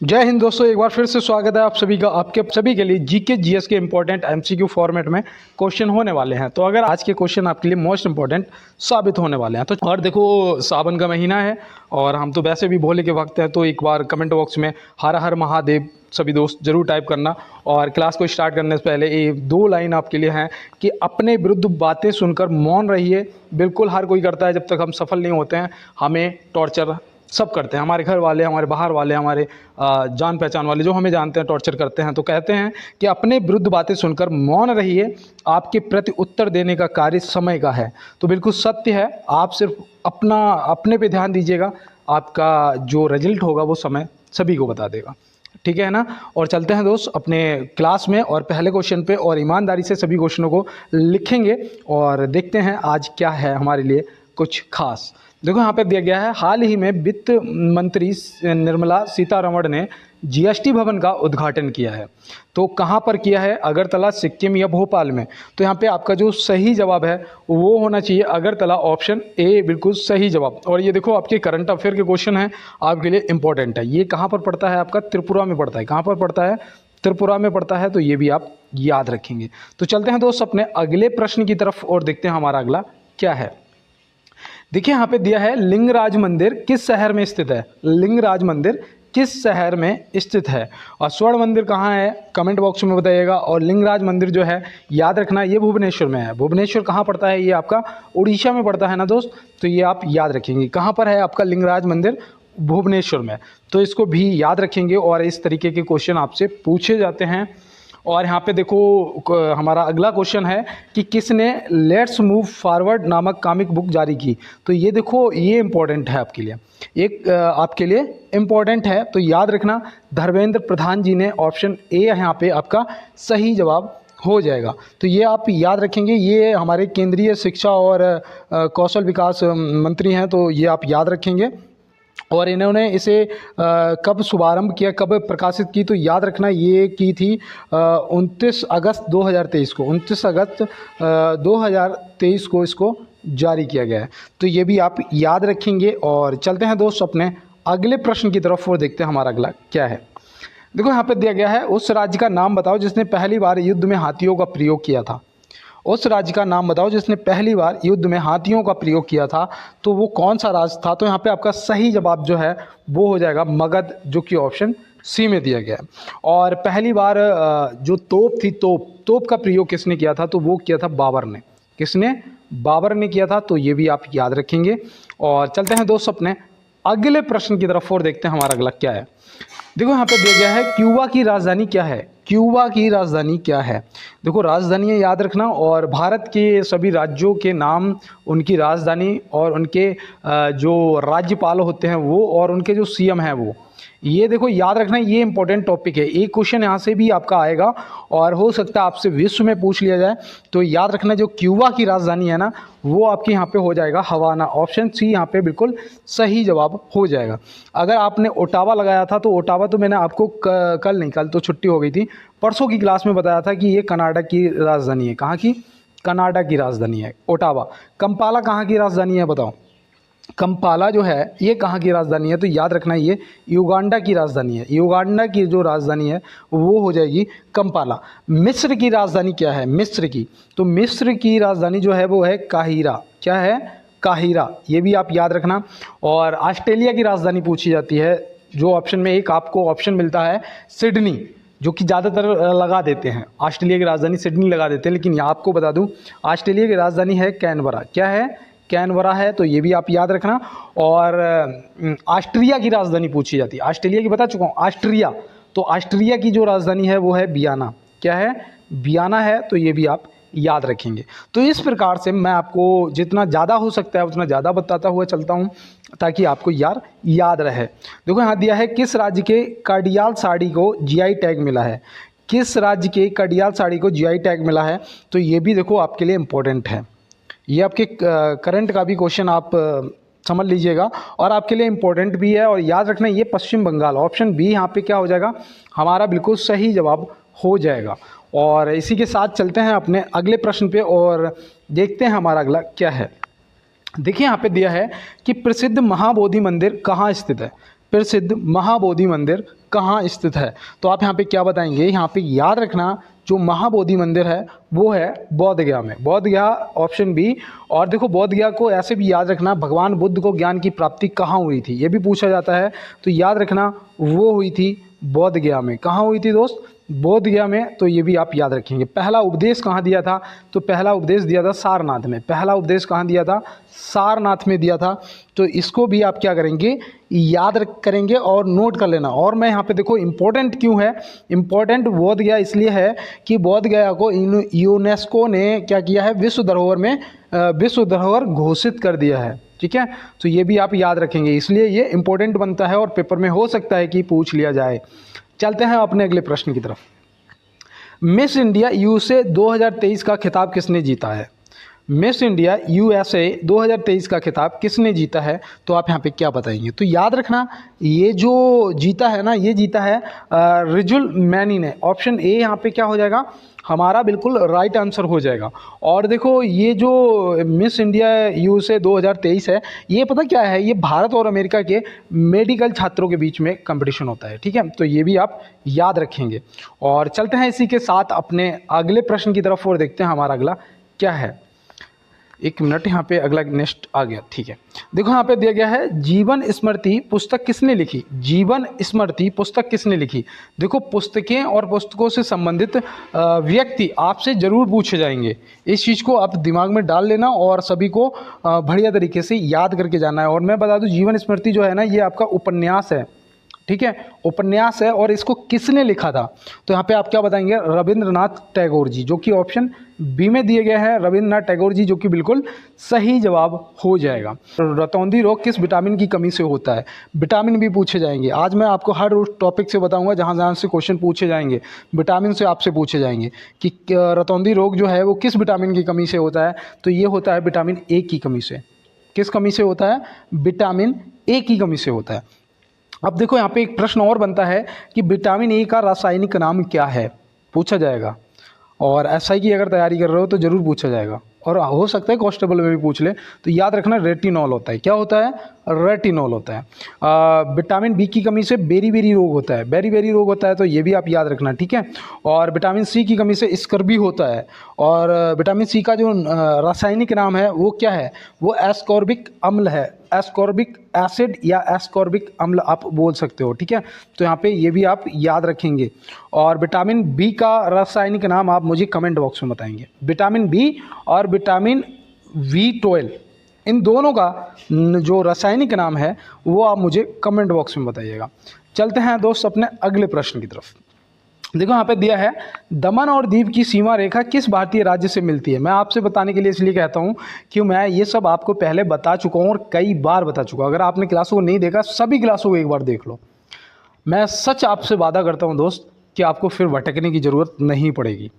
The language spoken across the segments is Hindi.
जय हिंद दोस्तों, एक बार फिर से स्वागत है आप सभी का। आपके सभी के लिए जीके जीएस के इंपॉर्टेंट एमसीक्यू फॉर्मेट में क्वेश्चन होने वाले हैं। तो अगर आज के क्वेश्चन आपके लिए मोस्ट इंपॉर्टेंट साबित होने वाले हैं तो और देखो, सावन का महीना है और हम तो वैसे भी भोले के वक्त हैं, तो एक बार कमेंट बॉक्स में हर हर महादेव सभी दोस्त जरूर टाइप करना। और क्लास को स्टार्ट करने से पहले ये 2 लाइन आपके लिए हैं कि अपने विरुद्ध बातें सुनकर मौन रहिए। बिल्कुल हर कोई करता है, जब तक हम सफल नहीं होते हैं हमें टॉर्चर सब करते हैं। हमारे घर वाले, हमारे बाहर वाले, हमारे जान पहचान वाले जो हमें जानते हैं टॉर्चर करते हैं। तो कहते हैं कि अपने विरुद्ध बातें सुनकर मौन रहिए, आपके प्रति उत्तर देने का कार्य समय का है। तो बिल्कुल सत्य है, आप सिर्फ अपने पे ध्यान दीजिएगा, आपका जो रिजल्ट होगा वो समय सभी को बता देगा। ठीक है ना। और चलते हैं दोस्त अपने क्लास में और पहले क्वेश्चन पे, और ईमानदारी से सभी क्वेश्चनों को लिखेंगे और देखते हैं आज क्या है हमारे लिए कुछ खास। देखो यहाँ पे दिया गया है, हाल ही में वित्त मंत्री निर्मला सीतारमण ने जीएसटी भवन का उद्घाटन किया है। तो कहाँ पर किया है? अगरतला, सिक्किम या भोपाल में? तो यहाँ पे आपका जो सही जवाब है वो होना चाहिए अगरतला, ऑप्शन ए बिल्कुल सही जवाब। और ये देखो आपके करंट अफेयर के क्वेश्चन हैं, आपके लिए इंपॉर्टेंट है। ये कहाँ पर पड़ता है? आपका त्रिपुरा में पड़ता है। कहाँ पर पड़ता है? त्रिपुरा में पड़ता है। तो ये भी आप याद रखेंगे। तो चलते हैं दोस्त अपने अगले प्रश्न की तरफ और देखते हैं हमारा अगला क्या है। देखिए यहाँ पे दिया है, लिंगराज मंदिर किस शहर में स्थित है? लिंगराज मंदिर किस शहर में स्थित है? और स्वर्ण मंदिर कहाँ है? कमेंट बॉक्स में बताइएगा। और लिंगराज मंदिर जो है याद रखना, ये भुवनेश्वर में है। भुवनेश्वर कहाँ पड़ता है? ये आपका उड़ीसा में पड़ता है ना दोस्त। तो ये आप याद रखेंगे। कहाँ पर है आपका लिंगराज मंदिर? भुवनेश्वर में। तो इसको भी याद रखेंगे और इस तरीके के क्वेश्चन आपसे पूछे जाते हैं। और यहाँ पे देखो हमारा अगला क्वेश्चन है कि किसने लेट्स मूव फॉरवर्ड नामक कॉमिक बुक जारी की? तो ये देखो, ये इंपॉर्टेंट है आपके लिए, एक आपके लिए इंपॉर्टेंट है। तो याद रखना, धर्मेंद्र प्रधान जी ने। ऑप्शन ए यहाँ पे आपका सही जवाब हो जाएगा। तो ये आप याद रखेंगे, ये हमारे केंद्रीय शिक्षा और कौशल विकास मंत्री हैं। तो ये आप याद रखेंगे। और इन्होंने इसे कब शुभारंभ किया, कब प्रकाशित की? तो याद रखना, ये की थी 29 अगस्त 2023 को। 29 अगस्त 2023 को इसको जारी किया गया है। तो ये भी आप याद रखेंगे। और चलते हैं दोस्त अपने अगले प्रश्न की तरफ और देखते हैं हमारा अगला क्या है। देखो यहाँ पे दिया गया है, उस राज्य का नाम बताओ जिसने पहली बार युद्ध में हाथियों का प्रयोग किया था। उस राज्य का नाम बताओ जिसने पहली बार युद्ध में हाथियों का प्रयोग किया था। तो वो कौन सा राज्य था? तो यहाँ पे आपका सही जवाब जो है वो हो जाएगा मगध, जो कि ऑप्शन सी में दिया गया है। और पहली बार जो तोप थी, तोप का प्रयोग किसने किया था? तो वो किया था बाबर ने। किसने? बाबर ने किया था। तो ये भी आप याद रखेंगे। और चलते हैं दोस्त अपने अगले प्रश्न की तरफ और देखते हैं हमारा अगला क्या है। देखो यहाँ पे दिया गया है, क्यूबा की राजधानी क्या है? क्यूबा की राजधानी क्या है? देखो राजधानियाँ याद रखना, और भारत के सभी राज्यों के नाम, उनकी राजधानी और उनके जो राज्यपाल होते हैं वो, और उनके जो सीएम हैं वो, ये देखो याद रखना, ये इंपॉर्टेंट टॉपिक है। एक क्वेश्चन यहाँ से भी आपका आएगा और हो सकता है आपसे विश्व में पूछ लिया जाए। तो याद रखना, जो क्यूबा की राजधानी है ना, वो आपके यहाँ पे हो जाएगा हवाना। ऑप्शन सी यहाँ पे बिल्कुल सही जवाब हो जाएगा। अगर आपने ओटावा लगाया था, तो ओटावा तो मैंने आपको कल तो छुट्टी हो गई थी, परसों की क्लास में बताया था कि ये कनाडा की राजधानी है। कहाँ की? कनाडा की राजधानी है ओटावा। कंपाला कहाँ की राजधानी है बताओ? कंपाला जो है ये कहाँ की राजधानी है? तो याद रखना, ये युगांडा की राजधानी है। युगांडा की जो राजधानी है वो हो जाएगी कंपाला। मिस्र की राजधानी क्या है? मिस्र की, तो मिस्र की राजधानी जो है वो है काहिरा। क्या है? काहिरा। ये भी आप याद रखना। और ऑस्ट्रेलिया की राजधानी पूछी जाती है, जो ऑप्शन में एक आपको ऑप्शन मिलता है सिडनी, जो कि ज़्यादातर लगा देते हैं। ऑस्ट्रेलिया की राजधानी सिडनी लगा देते हैं, लेकिन यहाँ आपको बता दूँ ऑस्ट्रेलिया की राजधानी है कैनबरा। क्या है? कैनबरा है। तो ये भी आप याद रखना। और ऑस्ट्रिया की राजधानी पूछी जाती है। ऑस्ट्रेलिया की बता चुका हूँ, ऑस्ट्रिया। तो ऑस्ट्रिया की जो राजधानी है वो है वियना। क्या है? वियना है। तो ये भी आप याद रखेंगे। तो इस प्रकार से मैं आपको जितना ज़्यादा हो सकता है उतना ज़्यादा बताता हुआ चलता हूँ, ताकि आपको याद रहे। देखो यहाँ दिया है, किस राज्य के कड़ियाल साड़ी को जीआई टैग मिला है? किस राज्य के कड़ियाल साड़ी को जीआई टैग मिला है? तो ये भी देखो आपके लिए इम्पोर्टेंट है। ये आपके करंट का भी क्वेश्चन आप समझ लीजिएगा, और आपके लिए इम्पोर्टेंट भी है। और याद रखना, ये पश्चिम बंगाल, ऑप्शन बी यहाँ पे क्या हो जाएगा? हमारा बिल्कुल सही जवाब हो जाएगा। और इसी के साथ चलते हैं अपने अगले प्रश्न पे और देखते हैं हमारा अगला क्या है। देखिए यहाँ पे दिया है कि प्रसिद्ध महाबोधि मंदिर कहाँ स्थित है? प्रसिद्ध महाबोधि मंदिर कहाँ स्थित है? तो आप यहाँ पे क्या बताएंगे? यहाँ पे याद रखना जो महाबोधि मंदिर है वो है बोध गया में, बोध गया ऑप्शन बी। और देखो बोध गया को ऐसे भी याद रखना भगवान बुद्ध को ज्ञान की प्राप्ति कहाँ हुई थी, ये भी पूछा जाता है। तो याद रखना वो हुई थी बोध गया में। कहाँ हुई थी दोस्त? बोध गया में। तो ये भी आप याद रखेंगे। पहला उपदेश कहाँ दिया था? तो पहला उपदेश दिया था सारनाथ में। पहला उपदेश कहाँ दिया था? सारनाथ में दिया था। तो इसको भी आप क्या करेंगे? याद करेंगे और नोट कर लेना। और मैं यहाँ पे देखो इम्पोर्टेंट क्यों है? इम्पोर्टेंट बोध गया इसलिए है कि बोध गया को यूनेस्को ने क्या किया है? विश्व धरोहर में विश्व धरोहर घोषित कर दिया है। ठीक है, तो ये भी आप याद रखेंगे, इसलिए ये इंपॉर्टेंट बनता है और पेपर में हो सकता है कि पूछ लिया जाए। चलते हैं अपने अगले प्रश्न की तरफ। मिस इंडिया यूएसए 2023 का खिताब किसने जीता है? मिस इंडिया यूएसए 2023 का खिताब किसने जीता है? तो आप यहाँ पे क्या बताएंगे? तो याद रखना ये जो जीता है ना, ये जीता है रिजुल मैनी ने। ऑप्शन ए यहाँ पे क्या हो जाएगा? हमारा बिल्कुल राइट आंसर हो जाएगा। और देखो ये जो मिस इंडिया यूएसए 2023 है, ये पता क्या है? ये भारत और अमेरिका के मेडिकल छात्रों के बीच में कंपटीशन होता है। ठीक है, तो ये भी आप याद रखेंगे। और चलते हैं इसी के साथ अपने अगले प्रश्न की तरफ और देखते हैं हमारा अगला क्या है। एक मिनट, यहाँ पे अगला नेक्स्ट आ गया। ठीक है, देखो यहाँ पे दिया गया है जीवन स्मृति पुस्तक किसने लिखी? जीवन स्मृति पुस्तक किसने लिखी? देखो पुस्तकें और पुस्तकों से संबंधित व्यक्ति आपसे जरूर पूछे जाएंगे। इस चीज़ को आप दिमाग में डाल लेना और सभी को बढ़िया तरीके से याद करके जाना है। और मैं बता दूं जीवन स्मृति जो है ना, ये आपका उपन्यास है। ठीक है, उपन्यास है। और इसको किसने लिखा था? तो यहाँ पे आप क्या बताएंगे? रविंद्रनाथ टैगोर जी, जो कि ऑप्शन बी में दिए गए हैं, रविंद्रनाथ टैगोर जी, जो कि बिल्कुल सही जवाब हो जाएगा। रतौंधी रोग किस विटामिन की कमी से होता है? विटामिन भी पूछे जाएंगे। आज मैं आपको हर उस टॉपिक से बताऊंगा जहाँ जहाँ से क्वेश्चन पूछे जाएंगे, विटामिन से आपसे पूछे जाएंगे कि रतौंधी रोग जो है वो किस विटामिन की कमी से होता है। तो ये होता है विटामिन ए की कमी से। किस कमी से होता है? विटामिन ए की कमी से होता है। अब देखो यहाँ पे एक प्रश्न और बनता है कि विटामिन ए का रासायनिक नाम क्या है? पूछा जाएगा। और एसआई की अगर तैयारी कर रहे हो तो ज़रूर पूछा जाएगा, और हो सकता है कांस्टेबल में भी पूछ ले। तो याद रखना रेटिनॉल होता है। क्या होता है? रेटिनॉल होता है। विटामिन बी की कमी से बेरी रोग होता है। बेरी रोग होता है, तो ये भी आप याद रखना। ठीक है, और विटामिन सी की कमी से स्कर्वी होता है। और विटामिन सी का जो रासायनिक नाम है वो क्या है? वो एस्कॉर्बिक अम्ल है। एस्कॉर्बिक एसिड या एस्कॉर्बिक अम्ल आप बोल सकते हो। ठीक है, तो यहाँ पे ये भी आप याद रखेंगे। और विटामिन बी का रासायनिक नाम आप मुझे कमेंट बॉक्स में बताएंगे। विटामिन बी और विटामिन V12, इन दोनों का जो रासायनिक नाम है वो आप मुझे कमेंट बॉक्स में बताइएगा। चलते हैं दोस्त अपने अगले प्रश्न की तरफ। देखो यहाँ पे दिया है दमन और दीव की सीमा रेखा किस भारतीय राज्य से मिलती है? मैं आपसे बताने के लिए इसलिए कहता हूँ कि मैं ये सब आपको पहले बता चुका हूँ और कई बार बता चुका हूँ। अगर आपने क्लासों को नहीं देखा, सभी क्लासों को एक बार देख लो। मैं सच आपसे वादा करता हूँ दोस्त कि आपको फिर भटकने की ज़रूरत नहीं पड़ेगी।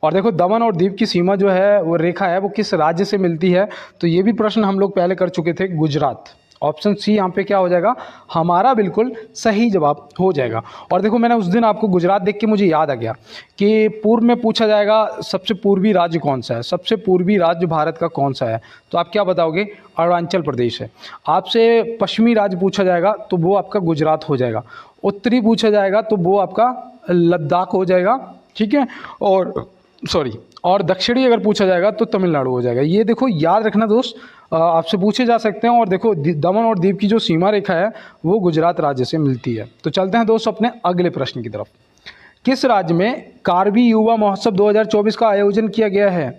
और देखो दमन और दीव की सीमा जो है वो रेखा है वो किस राज्य से मिलती है? तो ये भी प्रश्न हम लोग पहले कर चुके थे, गुजरात। ऑप्शन सी यहाँ पे क्या हो जाएगा? हमारा बिल्कुल सही जवाब हो जाएगा। और देखो मैंने उस दिन आपको गुजरात देख के मुझे याद आ गया कि पूर्व में पूछा जाएगा सबसे पूर्वी राज्य कौन सा है, सबसे पूर्वी राज्य भारत का कौन सा है? तो आप क्या बताओगे? अरुणाचल प्रदेश है। आपसे पश्चिमी राज्य पूछा जाएगा तो वो आपका गुजरात हो जाएगा। उत्तरी पूछा जाएगा तो वो आपका लद्दाख हो जाएगा। ठीक है, और दक्षिणी अगर पूछा जाएगा तो तमिलनाडु हो जाएगा। ये देखो याद रखना दोस्त, आपसे पूछे जा सकते हैं। और देखो दमन और दीव की जो सीमा रेखा है वो गुजरात राज्य से मिलती है। तो चलते हैं दोस्त अपने अगले प्रश्न की तरफ। किस राज्य में कारबी युवा महोत्सव 2024 का आयोजन किया गया है?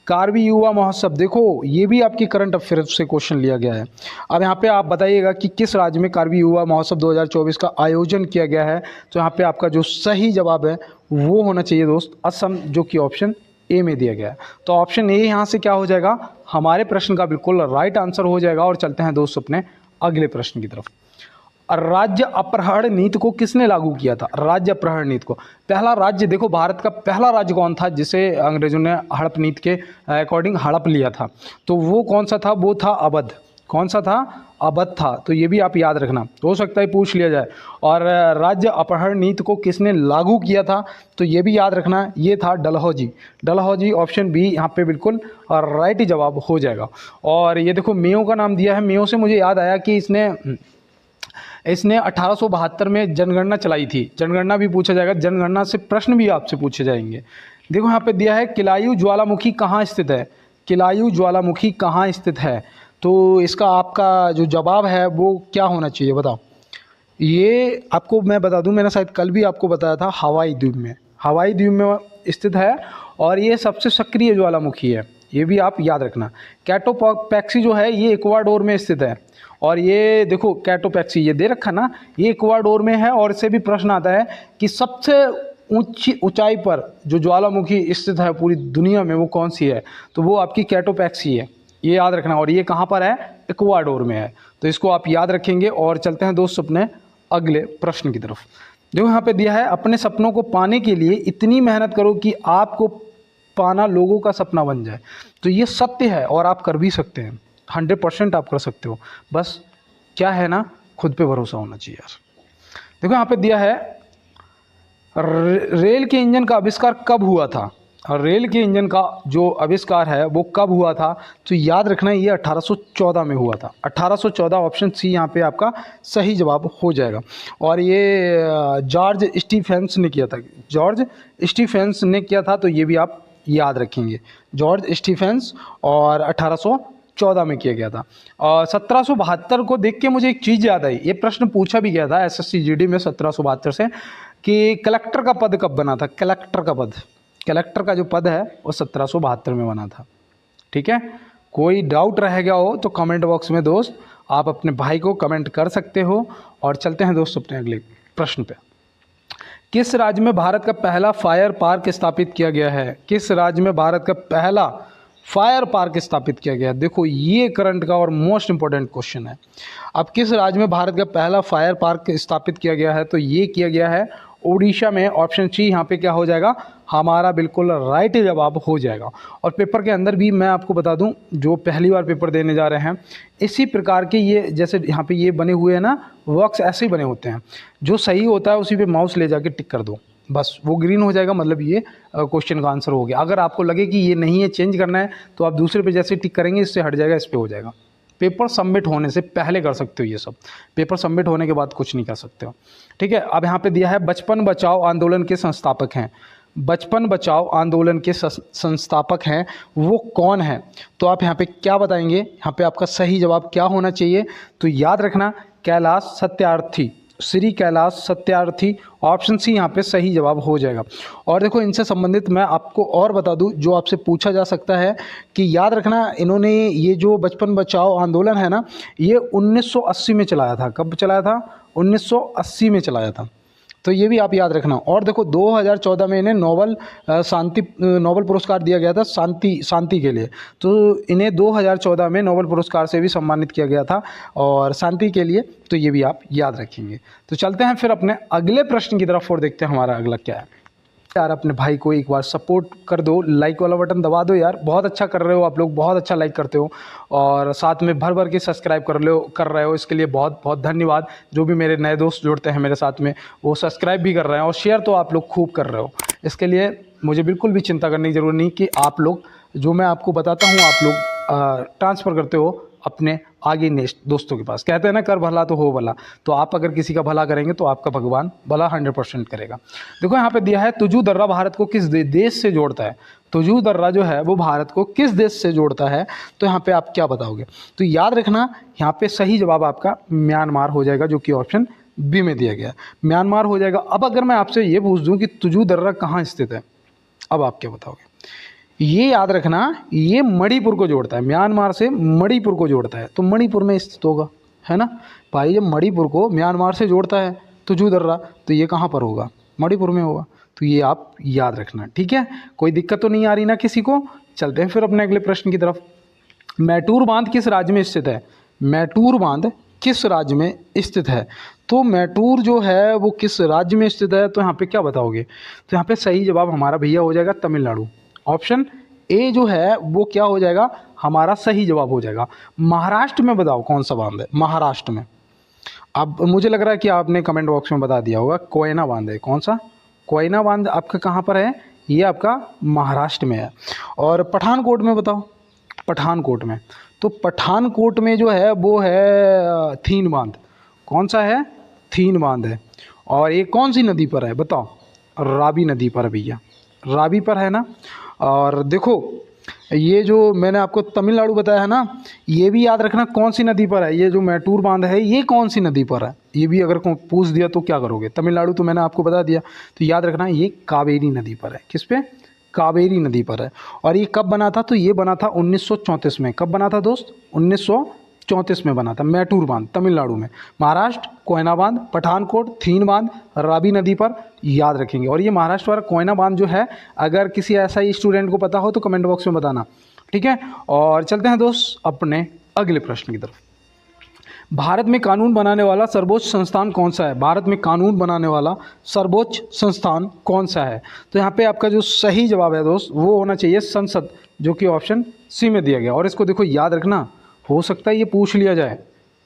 कारबी युवा महोत्सव, देखो ये भी आपकी करंट अफेयर से क्वेश्चन लिया गया है। अब यहाँ पे आप बताइएगा कि किस राज्य में कारबी युवा महोत्सव 2024 का आयोजन किया गया है। तो यहाँ पे आपका जो सही जवाब है वो होना चाहिए दोस्त असम, जो कि ऑप्शन ए में दिया गया है। तो ऑप्शन ए यहाँ से क्या हो जाएगा? हमारे प्रश्न का बिल्कुल राइट आंसर हो जाएगा। और चलते हैं दोस्त अपने अगले प्रश्न की तरफ। राज्य अपहरण नीति को किसने लागू किया था? राज्य अपहरण नीति को पहला राज्य, देखो भारत का पहला राज्य कौन था जिसे अंग्रेजों ने हड़प नीति के अकॉर्डिंग हड़प लिया था? तो वो कौन सा था? वो था अवध। कौन सा था? अवध था। तो ये भी आप याद रखना, हो सकता है पूछ लिया जाए। और राज्य अपहरण नीति को किसने लागू किया था? तो ये भी याद रखना, ये था डलहौजी। डलहौजी ऑप्शन बी यहाँ पे बिल्कुल राइट जवाब हो जाएगा। और ये देखो मेयो का नाम दिया है। मेयो से मुझे याद आया कि इसने इसने 1872 में जनगणना चलाई थी। जनगणना भी पूछा जाएगा, जनगणना से प्रश्न भी आपसे पूछे जाएंगे। देखो यहाँ पे दिया है किलायु ज्वालामुखी कहाँ स्थित है, किलायु ज्वालामुखी कहाँ स्थित है। तो इसका आपका जो जवाब है वो क्या होना चाहिए बताओ। ये आपको मैं बता दूं, मैंने शायद कल भी आपको बताया था, हवाई द्वीप में, हवाई द्वीप में स्थित है और ये सबसे सक्रिय ज्वालामुखी है, ये भी आप याद रखना। कैटोपैक्सी जो है ये इक्वाडोर में स्थित है और ये देखो कैटोपैक्सी ये दे रखा ना, ये इक्वाडोर में है। और इससे भी प्रश्न आता है कि सबसे ऊंचाई पर जो ज्वालामुखी स्थित है पूरी दुनिया में वो कौन सी है, तो वो आपकी कैटोपैक्सी है, ये याद रखना। और ये कहाँ पर है, इक्वाडोर में है, तो इसको आप याद रखेंगे। और चलते हैं दोस्त अपने अगले प्रश्न की तरफ। देखो यहाँ पे दिया है अपने सपनों को पाने के लिए इतनी मेहनत करो कि आपको पाना लोगों का सपना बन जाए। तो ये सत्य है और आप कर भी सकते हैं, 100% आप कर सकते हो, बस क्या है ना, खुद पे भरोसा होना चाहिए यार। देखो यहाँ पे दिया है रेल के इंजन का आविष्कार कब हुआ था, और रेल के इंजन का जो आविष्कार है वो कब हुआ था, तो याद रखना ये 1814 में हुआ था। 1814 ऑप्शन सी यहाँ पे आपका सही जवाब हो जाएगा। और ये जॉर्ज स्टीफेंस ने किया था, जॉर्ज स्टीफेंस ने किया था, तो ये भी आप याद रखेंगे, जॉर्ज स्टीफेंस, और 1814 में किया गया था। और 1772 को देख के मुझे एक चीज़ याद आई, ये प्रश्न पूछा भी गया था एसएससी जीडी में 1772 से कि कलेक्टर का पद कब बना था। कलेक्टर का पद, कलेक्टर का जो पद है वो 1772 में बना था। ठीक है, कोई डाउट रह गया हो तो कमेंट बॉक्स में दोस्त आप अपने भाई को कमेंट कर सकते हो। और चलते हैं दोस्त अपने अगले प्रश्न पे। किस राज्य में भारत का पहला फायर पार्क स्थापित किया गया है, किस राज्य में भारत का पहला फायर पार्क स्थापित किया गया है। देखो ये करंट का और मोस्ट इंपॉर्टेंट क्वेश्चन है। अब किस राज्य में भारत का पहला फायर पार्क स्थापित किया गया है, तो ये किया गया है उड़ीसा में। ऑप्शन सी यहाँ पे क्या हो जाएगा, हमारा बिल्कुल राइट जवाब हो जाएगा। और पेपर के अंदर भी मैं आपको बता दूं, जो पहली बार पेपर देने जा रहे हैं, इसी प्रकार के ये जैसे यहाँ पे ये बने हुए हैं ना बॉक्स, ऐसे ही बने होते हैं। जो सही होता है उसी पे माउस ले जाके टिक कर दो, बस वो ग्रीन हो जाएगा, मतलब ये क्वेश्चन का आंसर हो गया। अगर आपको लगे कि ये नहीं है, चेंज करना है, तो आप दूसरे पे जैसे टिक करेंगे इससे हट जाएगा, इस पे हो जाएगा। पेपर सबमिट होने से पहले कर सकते हो ये सब, पेपर सबमिट होने के बाद कुछ नहीं कर सकते हो। ठीक है, अब यहाँ पे दिया है बचपन बचाओ आंदोलन के संस्थापक हैं, बचपन बचाओ आंदोलन के संस्थापक हैं वो कौन है, तो आप यहाँ पे क्या बताएंगे, यहाँ पे आपका सही जवाब क्या होना चाहिए, तो याद रखना कैलाश सत्यार्थी, श्री कैलाश सत्यार्थी, ऑप्शन सी यहाँ पे सही जवाब हो जाएगा। और देखो इनसे संबंधित मैं आपको और बता दूं, जो आपसे पूछा जा सकता है कि याद रखना इन्होंने ये जो बचपन बचाओ आंदोलन है ना, ये 1980 में चलाया था। कब चलाया था, 1980 में चलाया था, तो ये भी आप याद रखना। और देखो 2014 में इन्हें नोबल पुरस्कार दिया गया था शांति के लिए, तो इन्हें 2014 में नोबल पुरस्कार से भी सम्मानित किया गया था और शांति के लिए, तो ये भी आप याद रखेंगे। तो चलते हैं फिर अपने अगले प्रश्न की तरफ और देखते हैं हमारा अगला क्या है। यार अपने भाई को एक बार सपोर्ट कर दो, लाइक वाला बटन दबा दो यार, बहुत अच्छा कर रहे हो आप लोग, बहुत अच्छा लाइक करते हो और साथ में भर भर के सब्सक्राइब कर रहे हो, इसके लिए बहुत बहुत धन्यवाद। जो भी मेरे नए दोस्त जुड़ते हैं मेरे साथ में वो सब्सक्राइब भी कर रहे हैं और शेयर तो आप लोग खूब कर रहे हो। इसके लिए मुझे बिल्कुल भी चिंता करने की ज़रूरत नहीं कि आप लोग जो मैं आपको बताता हूँ आप लोग ट्रांसफ़र करते हो अपने आगे नेक्स्ट दोस्तों के पास। कहते हैं ना कर भला तो हो भला, तो आप अगर किसी का भला करेंगे तो आपका भगवान भला 100% करेगा। देखो यहाँ पे दिया है तुजू दर्रा भारत को किस देश से जोड़ता है, तुजू दर्रा जो है वो भारत को किस देश से जोड़ता है, तो यहाँ पे आप क्या बताओगे, तो याद रखना यहाँ पे सही जवाब आपका म्यांमार हो जाएगा, जो कि ऑप्शन बी में दिया गया है, म्यांमार हो जाएगा। अब अगर मैं आपसे ये पूछ दूँ कि तुजू दर्रा कहाँ स्थित है, अब आप क्या बताओगे, ये याद रखना ये मणिपुर को जोड़ता है, म्यांमार से मणिपुर को जोड़ता है, तो मणिपुर में स्थित होगा, है ना भाई। जब मणिपुर को म्यांमार से जोड़ता है तुजू दर्रा, तो ये कहाँ पर होगा, मणिपुर में होगा, तो ये आप याद रखना। ठीक है, कोई दिक्कत तो नहीं आ रही ना किसी को। चलते हैं फिर अपने अगले प्रश्न की तरफ। मैटूर बांध किस राज्य में स्थित है, मैटूर बांध किस राज्य में स्थित है, तो मैटूर जो है वो किस राज्य में स्थित है, तो यहाँ पे क्या बताओगे, तो यहाँ पे सही जवाब हमारा भैया हो जाएगा तमिलनाडु। ऑप्शन ए जो है वो क्या हो जाएगा, हमारा सही जवाब हो जाएगा। महाराष्ट्र में बताओ कौन सा बांध है, महाराष्ट्र में। अब मुझे लग रहा है कि आपने कमेंट बॉक्स में बता दिया होगा, कोयना बांध है। कौन सा, कोयना बांध आपका कहाँ पर है, ये आपका महाराष्ट्र में है। और पठानकोट में बताओ, पठानकोट में, तो पठानकोट में जो है वो है थीन बांध। कौन सा है, थीन बांध है। और ये कौन सी नदी पर है बताओ? रावी नदी पर है भैया, रावी पर है ना। और देखो ये जो मैंने आपको तमिलनाडु बताया है ना, ये भी याद रखना कौन सी नदी पर है। ये जो मैटूर बांध है ये कौन सी नदी पर है, ये भी अगर पूछ दिया तो क्या करोगे? तमिलनाडु तो मैंने आपको बता दिया, तो याद रखना ये कावेरी नदी पर है। किस पे? कावेरी नदी पर है। और ये कब बना था? तो ये बना था 1934 में। कब बना था दोस्त? 1934 में बना था। मैटूर बांध तमिलनाडु में, महाराष्ट्र कोयना बांध, पठानकोट थीन बांध, रावी नदी पर, याद रखेंगे। और ये महाराष्ट्र वाला कोयना बांध जो है, अगर किसी ऐसा ही स्टूडेंट को पता हो तो कमेंट बॉक्स में बताना, ठीक है। और चलते हैं दोस्त अपने अगले प्रश्न की तरफ। भारत में कानून बनाने वाला सर्वोच्च संस्थान कौन सा है? भारत में कानून बनाने वाला सर्वोच्च संस्थान कौन सा है? तो यहाँ पे आपका जो सही जवाब है दोस्त वो होना चाहिए संसद, जो कि ऑप्शन सी में दिया गया। और इसको देखो याद रखना, हो सकता है ये पूछ लिया जाए,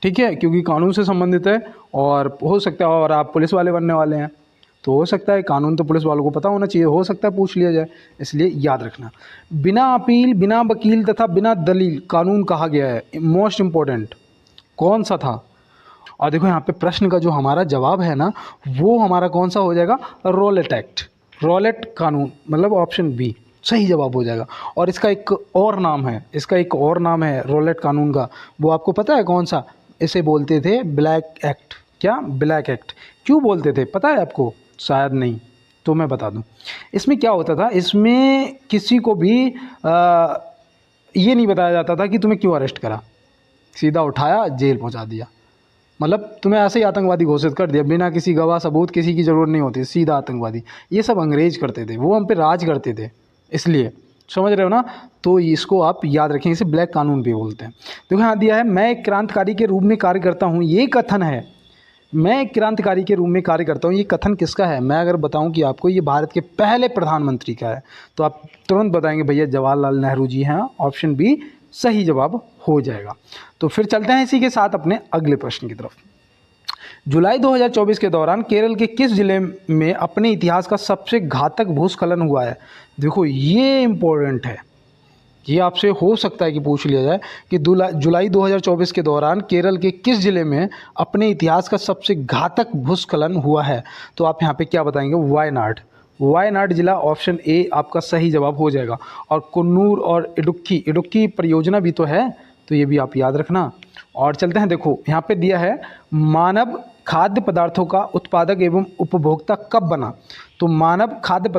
ठीक है, क्योंकि कानून से संबंधित है। और हो सकता है, और आप पुलिस वाले बनने वाले हैं तो हो सकता है कानून तो पुलिस वालों को पता होना चाहिए, हो सकता है पूछ लिया जाए, इसलिए याद रखना। बिना अपील, बिना वकील तथा बिना दलील कानून कहा गया है, मोस्ट इम्पोर्टेंट कौन सा था? और देखो यहाँ पे प्रश्न का जो हमारा जवाब है ना, वो हमारा कौन सा हो जाएगा? रॉलेट एक्ट, रॉलेट कानून, मतलब ऑप्शन बी सही जवाब हो जाएगा। और इसका एक और नाम है, इसका एक और नाम है रॉलेट कानून का, वो आपको पता है कौन सा? इसे बोलते थे ब्लैक एक्ट। क्या? Black act. क्यों बोलते थे पता है आपको? शायद नहीं, तो मैं बता दूं। इसमें क्या होता था, इसमें किसी को भी ये नहीं बताया जाता था कि तुम्हें क्यों अरेस्ट करा, सीधा उठाया जेल पहुंचा दिया, मतलब तुम्हें ऐसे ही आतंकवादी घोषित कर दिया, बिना किसी गवाह सबूत, किसी की ज़रूरत नहीं होती, सीधा आतंकवादी। ये सब अंग्रेज करते थे, वो हम पे राज करते थे, इसलिए समझ रहे हो ना। तो इसको आप याद रखें, इसे ब्लैक कानून भी बोलते हैं। देखो यहाँ दिया है, मैं एक क्रांतिकारी के रूप में कार्य करता हूँ, ये कथन है। मैं एक क्रांतिकारी के रूप में कार्य करता हूँ, ये कथन किसका है? मैं अगर बताऊँ कि आपको, ये भारत के पहले प्रधानमंत्री का है, तो आप तुरंत बताएंगे भैया जवाहरलाल नेहरू जी हैं। ऑप्शन बी सही जवाब हो जाएगा। तो फिर चलते हैं इसी के साथ अपने अगले प्रश्न की तरफ। जुलाई 2024 के दौरान केरल के किस जिले में अपने इतिहास का सबसे घातक भूस्खलन हुआ है? देखो ये इम्पोर्टेंट है, ये आपसे हो सकता है कि पूछ लिया जाए कि जुलाई 2024 के दौरान केरल के किस जिले में अपने इतिहास का सबसे घातक भूस्खलन हुआ है? तो आप यहाँ पे क्या बताएंगे? वायनाड, वायनाड जिला, ऑप्शन ए आपका सही जवाब हो जाएगा। और कुन्नूर और इडुक्की परियोजना भी तो है, तो ये भी आप याद रखना। और चलते हैं, देखो यहाँ पे दिया है, मानव खाद्य पदार्थों का उत्पादक एवं उपभोक्ता कब बना? तो मानव खाद्य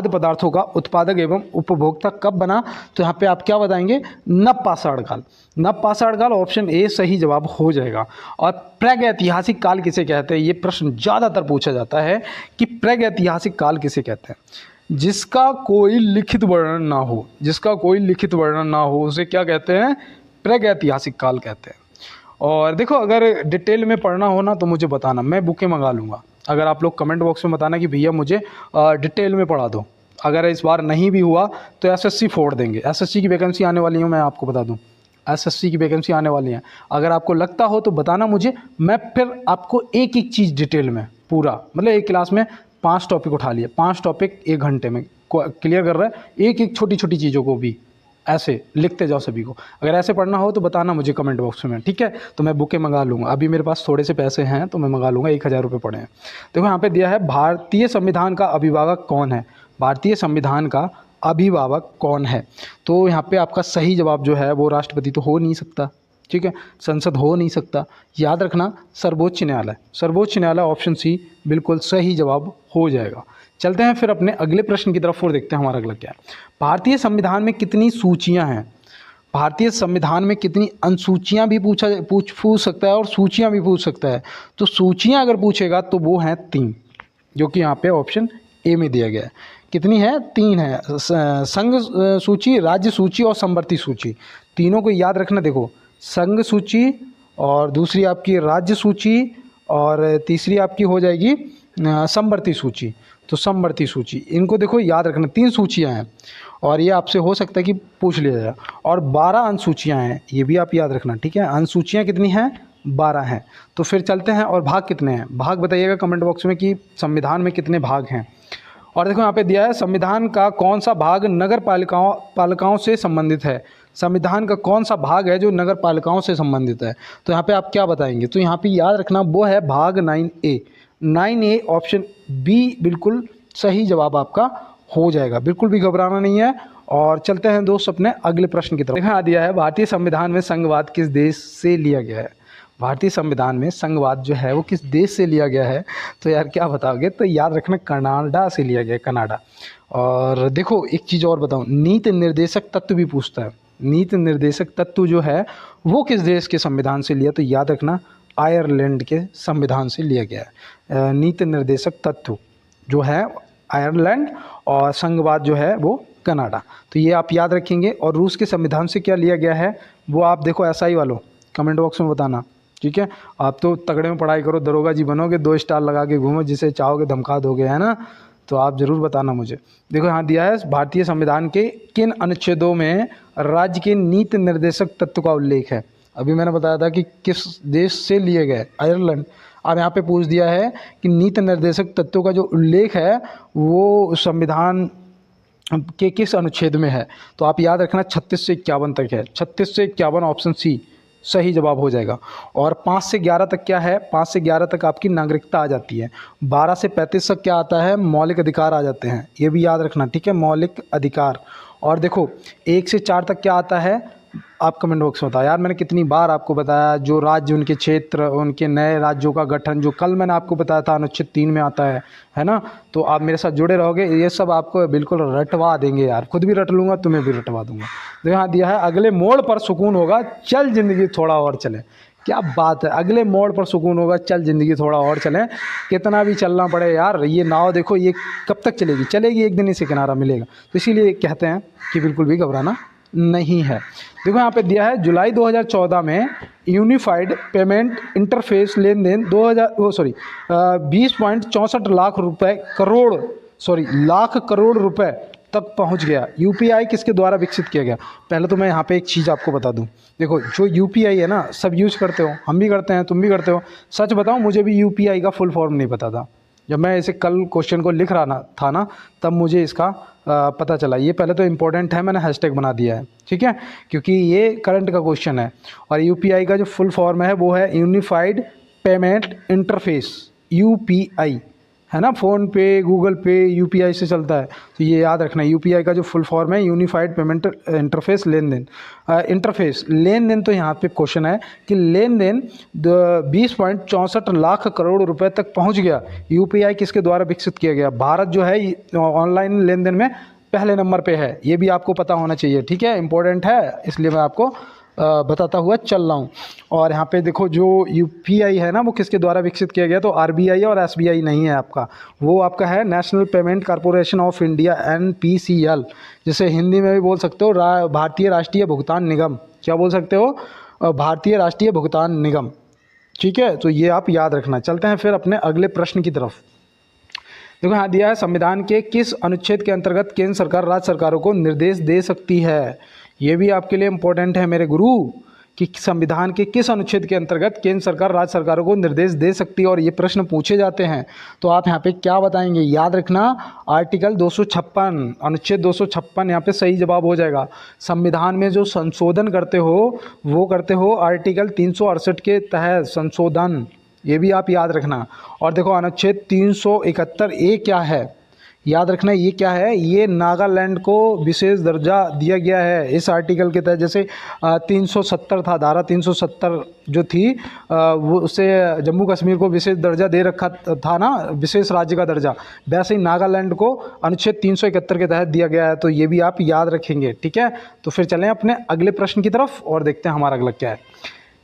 पदार्थों का उत्पादक एवं उपभोक्ता कब बना? तो यहाँ पे आप क्या बताएंगे? नवपाषाण काल, नवपाषाण काल, ऑप्शन ए सही जवाब हो जाएगा। और प्रागैतिहासिक काल किसे कहते हैं? ये प्रश्न ज़्यादातर पूछा जाता है कि प्रागैतिहासिक काल किसे कहते हैं? जिसका कोई लिखित वर्णन ना हो, जिसका कोई लिखित वर्णन ना हो उसे क्या कहते हैं? प्रागैतिहासिक काल कहते हैं। और देखो अगर डिटेल में पढ़ना हो ना तो मुझे बताना, मैं बुकें मंगा लूँगा। अगर आप लोग कमेंट बॉक्स में बताना कि भैया मुझे डिटेल में पढ़ा दो। अगर इस बार नहीं भी हुआ तो एसएससी फोड़ देंगे, एसएससी की वैकेंसी आने वाली है, मैं आपको बता दूं एसएससी की वैकेंसी आने वाली है। अगर आपको लगता हो तो बताना मुझे, मैं फिर आपको एक एक चीज़ डिटेल में पूरा, मतलब एक क्लास में 5 टॉपिक उठा लिए, 5 टॉपिक 1 घंटे में क्लियर कर रहा है, एक एक छोटी छोटी चीज़ों को भी ऐसे लिखते जाओ सभी को। अगर ऐसे पढ़ना हो तो बताना मुझे कमेंट बॉक्स में, ठीक है। तो मैं बुकें मंगा लूँगा, अभी मेरे पास थोड़े से पैसे हैं तो मैं मंगा लूँगा, 1000 रुपये पड़े हैं। देखो यहाँ पे दिया है, भारतीय संविधान का अभिभावक कौन है? भारतीय संविधान का अभिभावक कौन है? तो यहाँ पे आपका सही जवाब जो है वो राष्ट्रपति तो हो नहीं सकता, ठीक है, संसद हो नहीं सकता, याद रखना सर्वोच्च न्यायालय, सर्वोच्च न्यायालय, ऑप्शन सी बिल्कुल सही जवाब हो जाएगा। चलते हैं फिर अपने अगले प्रश्न की तरफ और देखते हैं हमारा अगला क्या है। भारतीय संविधान में कितनी सूचियां हैं? भारतीय संविधान में कितनी अनुसूचियां भी पूछ सकता है और सूचियां भी पूछ सकता है। तो सूचियां अगर पूछेगा तो वो हैं 3, जो कि यहाँ पे ऑप्शन ए में दिया गया है। कितनी है? 3 है, संघ सूची, राज्य सूची और समवर्ती सूची। तीनों को याद रखना। देखो संघ सूची और दूसरी आपकी राज्य सूची और तीसरी आपकी हो जाएगी समवर्ती सूची। तो समवर्ती सूची, इनको देखो याद रखना, 3 सूचियां हैं और ये आपसे हो सकता है कि पूछ लिया जाए। और 12 अनुसूचियां हैं, ये भी आप याद रखना, ठीक है। अनुसूचियां कितनी हैं? 12 हैं। तो फिर चलते हैं, और भाग कितने हैं? भाग बताइएगा कमेंट बॉक्स में कि संविधान में कितने भाग हैं। और देखो यहाँ पे दिया है, संविधान का कौन सा भाग नगर पालिकाओं से संबंधित है? संविधान का कौन सा भाग है जो नगर पालिकाओं से संबंधित है? तो यहाँ पे आप क्या बताएंगे? तो यहाँ पे याद रखना वो है भाग 9A। 9A ऑप्शन बी बिल्कुल सही जवाब आपका हो जाएगा। बिल्कुल भी घबराना नहीं है। और चलते हैं दोस्त अपने अगले प्रश्न की तरफ। देखा दिया है भारतीय संविधान में संघवाद किस देश से लिया गया है? भारतीय संविधान में संघवाद जो है वो किस देश से लिया गया है? तो यार क्या बताओगे? तो याद रखना कनाडा से लिया गया है, कनाडा। और देखो एक चीज़ और बताऊँ, नीति निर्देशक तत्व भी पूछता है। नीति निर्देशक तत्व जो है वो किस देश के संविधान से लिया? तो याद रखना आयरलैंड के संविधान से लिया गया है। नीति निर्देशक तत्व जो है आयरलैंड और संघवाद जो है वो कनाडा। तो ये आप याद रखेंगे। और रूस के संविधान से क्या लिया गया है वो आप देखो SI वालों कमेंट बॉक्स में बताना, ठीक है? आप तो तगड़े में पढ़ाई करो, दरोगा जी बनोगे, 2 स्टार लगा के घूमो, जिसे चाहोगे धमका दोगे, है ना? तो आप ज़रूर बताना मुझे। देखो यहाँ दिया है भारतीय संविधान के किन अनुच्छेदों में राज्य के नीति निर्देशक तत्व का उल्लेख है? अभी मैंने बताया था कि किस देश से लिए गए, आयरलैंड। अब यहाँ पे पूछ दिया है कि नीति निर्देशक तत्वों का जो उल्लेख है वो संविधान के किस अनुच्छेद में है? तो आप याद रखना 36 से 51 तक है। 36 से 51 ऑप्शन सी सही जवाब हो जाएगा। और 5 से 11 तक क्या है? 5 से 11 तक आपकी नागरिकता आ जाती है। 12 से 35 तक क्या आता है? मौलिक अधिकार आ जाते हैं। ये भी याद रखना, ठीक है? मौलिक अधिकार। और देखो 1 से 4 तक क्या आता है? आप कमेंट बॉक्स में बताओ। यार मैंने कितनी बार आपको बताया, जो राज्य, उनके क्षेत्र, उनके नए राज्यों का गठन, जो कल मैंने आपको बताया था अनुच्छेद 3 में आता है ना? तो आप मेरे साथ जुड़े रहोगे, ये सब आपको बिल्कुल रटवा देंगे यार। खुद भी रट लूँगा, तुम्हें भी रटवा दूंगा। तो यहाँ दिया है अगले मोड़ पर सुकून होगा, चल जिंदगी थोड़ा और चले। क्या बात है, अगले मोड़ पर सुकून होगा, चल जिंदगी थोड़ा और चले। कितना भी चलना पड़े यार, ये नाव देखो ये कब तक चलेगी? चलेगी, एक दिन इसे किनारा मिलेगा। तो इसीलिए कहते हैं कि बिल्कुल भी घबराना नहीं है। देखो यहाँ पे दिया है जुलाई 2014 में यूनिफाइड पेमेंट इंटरफेस लेन देन 20.64 लाख करोड़ रुपए तक पहुंच गया। यूपीआई किसके द्वारा विकसित किया गया? पहले तो मैं यहाँ पे एक चीज़ आपको बता दूं। देखो जो यूपीआई है ना, सब यूज़ करते हो, हम भी करते हैं, तुम भी करते हो। सच बताऊं, मुझे भी यूपीआई का फुल फॉर्म नहीं पता था। जब मैं इसे कल क्वेश्चन को लिख रहा था ना, तब मुझे इसका पता चला। ये पहले तो इम्पोर्टेंट है, मैंने हैशटैग बना दिया है, ठीक है? क्योंकि ये करंट का क्वेश्चन है। और यूपीआई का जो फुल फॉर्म है वो है यूनिफाइड पेमेंट इंटरफेस, यूपीआई, है ना? फ़ोन पे, गूगल पे यूपीआई से चलता है। तो ये याद रखना, यूपीआई का जो फुल फॉर्म है यूनिफाइड पेमेंट इंटरफेस लेन देन। इंटरफेस लेन देन, तो यहाँ पे क्वेश्चन है कि लेन देन 20.64 लाख करोड़ रुपए तक पहुँच गया। यूपीआई किसके द्वारा विकसित किया गया? भारत जो है ऑनलाइन लेन देन में पहले नंबर पे है। ये भी आपको पता होना चाहिए, ठीक है? इंपॉर्टेंट है, इसलिए मैं आपको बताता हुआ चल रहा हूँ। और यहाँ पे देखो जो यूपीआई है ना, वो किसके द्वारा विकसित किया गया? तो आरबीआई और एसबीआई नहीं है आपका, वो आपका है national payment corporation of India, NPCL, जिसे हिंदी में भी बोल सकते हो भारतीय राष्ट्रीय भुगतान निगम। क्या बोल सकते हो? भारतीय राष्ट्रीय भुगतान निगम, ठीक है? तो ये आप याद रखना। चलते हैं फिर अपने अगले प्रश्न की तरफ। देखो यहाँ दिया है संविधान के किस अनुच्छेद के अंतर्गत केंद्र सरकार राज्य सरकारों को निर्देश दे सकती है? ये भी आपके लिए इम्पोर्टेंट है मेरे गुरु, कि संविधान के किस अनुच्छेद के अंतर्गत केंद्र सरकार राज्य सरकारों को निर्देश दे सकती है। और ये प्रश्न पूछे जाते हैं, तो आप यहाँ पे क्या बताएंगे? याद रखना आर्टिकल 256, अनुच्छेद 256 यहाँ पे सही जवाब हो जाएगा। संविधान में जो संशोधन करते हो वो करते हो आर्टिकल 368 के तहत संशोधन, ये भी आप याद रखना। और देखो अनुच्छेद 371A क्या है? याद रखना ये क्या है? ये नागालैंड को विशेष दर्जा दिया गया है इस आर्टिकल के तहत। जैसे 370 था, धारा 370 जो थी वो उससे जम्मू कश्मीर को विशेष दर्जा दे रखा था ना, विशेष राज्य का दर्जा, वैसे ही नागालैंड को अनुच्छेद 371 के तहत दिया गया है। तो ये भी आप याद रखेंगे, ठीक है? तो फिर चलें अपने अगले प्रश्न की तरफ और देखते हैं हमारा अगला क्या है।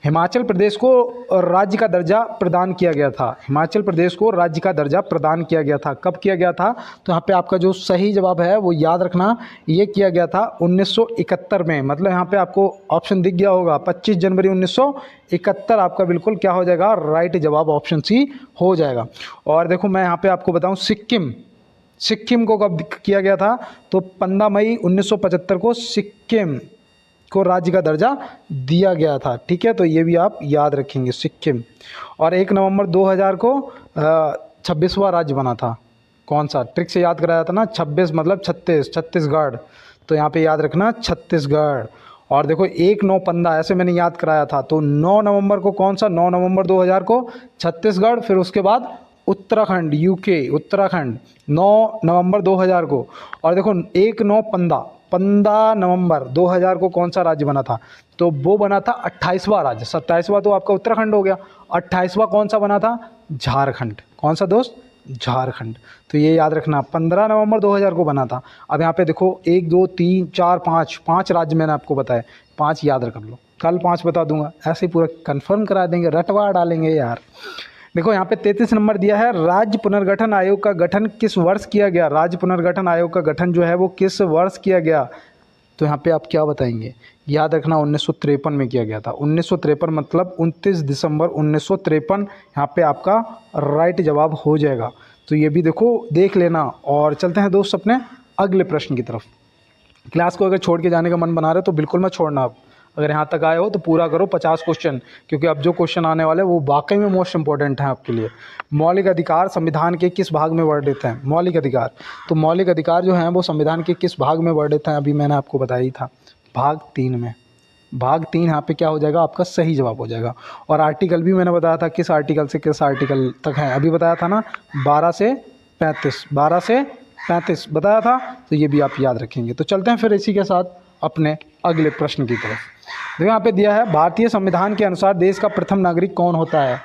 हिमाचल प्रदेश को राज्य का दर्जा प्रदान किया गया था। हिमाचल प्रदेश को राज्य का दर्जा प्रदान किया गया था, कब किया गया था? तो यहाँ पे आपका जो सही जवाब है वो याद रखना, ये किया गया था 1971 में। मतलब यहाँ पे आपको ऑप्शन दिख गया होगा 25 जनवरी 1971 आपका बिल्कुल क्या हो जाएगा? राइट जवाब ऑप्शन सी हो जाएगा। और देखो मैं यहाँ पे आपको बताऊँ, सिक्किम को कब किया गया था? तो 15 मई 1975 को सिक्किम को राज्य का दर्जा दिया गया था, ठीक है? तो ये भी आप याद रखेंगे, सिक्किम। और 1 नवंबर 2000 को 26वां राज्य बना था। कौन सा? ट्रिक से याद कराया था ना, 26 मतलब 36, छत्तीसगढ़। तो यहाँ पे याद रखना छत्तीसगढ़। और देखो 1-9-15 ऐसे मैंने याद कराया था। तो 9 नवंबर को कौन सा, 9 नवंबर 2000 को छत्तीसगढ़, फिर उसके बाद उत्तराखंड, यूके उत्तराखंड 9 नवंबर 2000 को। और देखो 1-9-15 नवंबर 2000 को कौन सा राज्य बना था, तो वो बना था 28वां राज्य। 27वां तो आपका उत्तराखंड हो गया, 28वां कौन सा बना था, झारखंड। कौन सा दोस्त, झारखंड। तो ये याद रखना 15 नवंबर 2000 को बना था। अब यहाँ पे देखो 1 2 3 4 5 राज्य मैंने आपको बताए, 5 याद रख लो, कल 5 बता दूंगा, ऐसे ही पूरा कंफर्म करा देंगे, रटवा डालेंगे यार। देखो यहाँ पे 33 नंबर दिया है, राज्य पुनर्गठन आयोग का गठन किस वर्ष किया गया। राज्य पुनर्गठन आयोग का गठन जो है वो किस वर्ष किया गया, तो यहाँ पे आप क्या बताएंगे, याद रखना 1953 में किया गया था। 1953 मतलब 29 दिसंबर 1953 यहाँ पे आपका राइट जवाब हो जाएगा। तो ये भी देखो देख लेना। और चलते हैं दोस्त अपने अगले प्रश्न की तरफ। क्लास को अगर छोड़ के जाने का मन बना रहे हो तो बिल्कुल मत छोड़ना। आप अगर यहाँ तक आए हो तो पूरा करो 50 क्वेश्चन, क्योंकि अब जो क्वेश्चन आने वाले हैं वो वाकई में मोस्ट इंपॉर्टेंट हैं आपके लिए। मौलिक अधिकार संविधान के किस भाग में वर्णित हैं। मौलिक अधिकार, तो मौलिक अधिकार जो हैं वो संविधान के किस भाग में वर्णित हैं, अभी मैंने आपको बताया ही था, भाग 3 में। भाग 3 यहाँ पे क्या हो जाएगा, आपका सही जवाब हो जाएगा। और आर्टिकल भी मैंने बताया था किस आर्टिकल से किस आर्टिकल तक है, अभी बताया था ना, 12 से 35 बताया था। तो ये भी आप याद रखेंगे। तो चलते हैं फिर इसी के साथ अपने अगले प्रश्न की तरफ। देखो यहाँ पे दिया है, भारतीय संविधान के अनुसार देश का प्रथम नागरिक कौन होता है।